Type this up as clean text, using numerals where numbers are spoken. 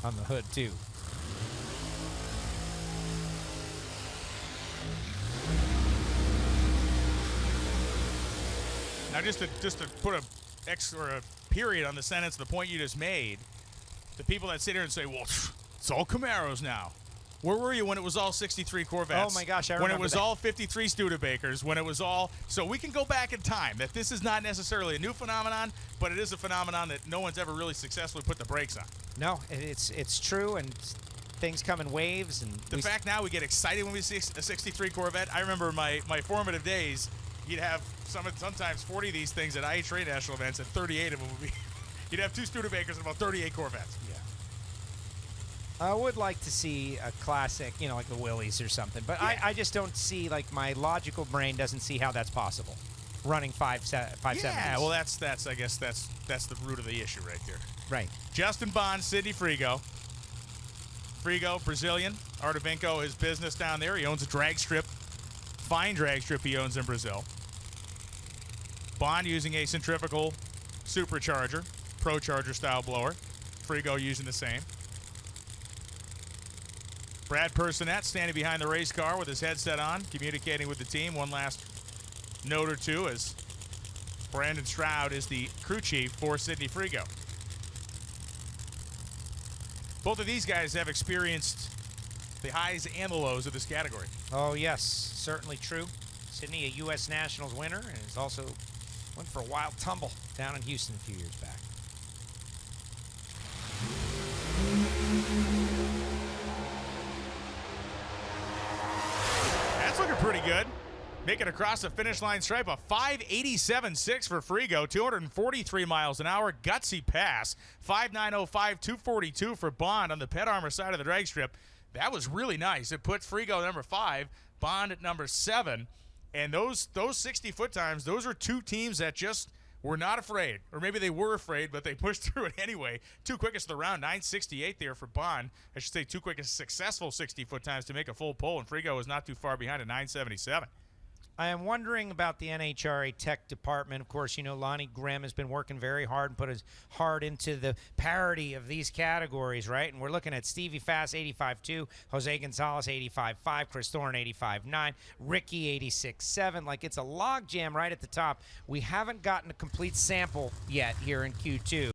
on the hood too. Now, just to put a X or a period on the sentence, the point you just made, the people that sit here and say, well, it's all Camaros now. Where were you when it was all 63 Corvettes? Oh, my gosh, I When remember it was that. all 53 Studebakers, when it was all... So we can go back in time, that this is not necessarily a new phenomenon, but it is a phenomenon that no one's ever really successfully put the brakes on. No, it's true, and things come in waves. And The fact now we get excited when we see a 63 Corvette. I remember my formative days, you'd have sometimes 40 of these things at IHRA national events, and 38 of them would be... You'd have 2 Studebakers and about 38 Corvettes. Yeah. I would like to see a classic, you know, like the Willys or something, but Yeah. I just don't see, like, my logical brain doesn't see how that's possible. Running 570s. Yeah, well, that's I guess that's the root of the issue right there. Right. Justin Bond, Sidney Frigo. Frigo, Brazilian. Artavinco, his business down there. He owns a drag strip. Fine drag strip he owns in Brazil. Bond using a centrifugal supercharger, Pro Charger style blower. Frigo using the same. Brad Personette standing behind the race car with his headset on, communicating with the team. One last note or two as Brandon Stroud is the crew chief for Sidney Frigo. Both of these guys have experienced the highs and the lows of this category. Oh, yes, certainly true. Sidney, a U.S. Nationals winner, and has also went for a wild tumble down in Houston a few years back. That's looking pretty good. Making across the finish line stripe, a 5.87.6 for Frigo, 243 miles an hour, gutsy pass. 5.905, 242 for Bond on the PetArmor side of the drag strip. That was really nice. It put Frigo at number 5, Bond at number 7. And those 60-foot times, those are two teams that just were not afraid. Or maybe they were afraid, but they pushed through it anyway. Two quickest of the round, 9.68 there for Bond. I should say two quickest successful 60-foot times to make a full pole, and Frigo was not too far behind at 9.77. I am wondering about the NHRA tech department. Of course, you know, Lonnie Grimm has been working very hard and put his heart into the parity of these categories, right? And we're looking at Stevie Fast, 85.2, Jose Gonzalez, 85.5, Chris Thorne, 85.9, Ricky, 86.7. Like, it's a log jam right at the top. We haven't gotten a complete sample yet here in Q2.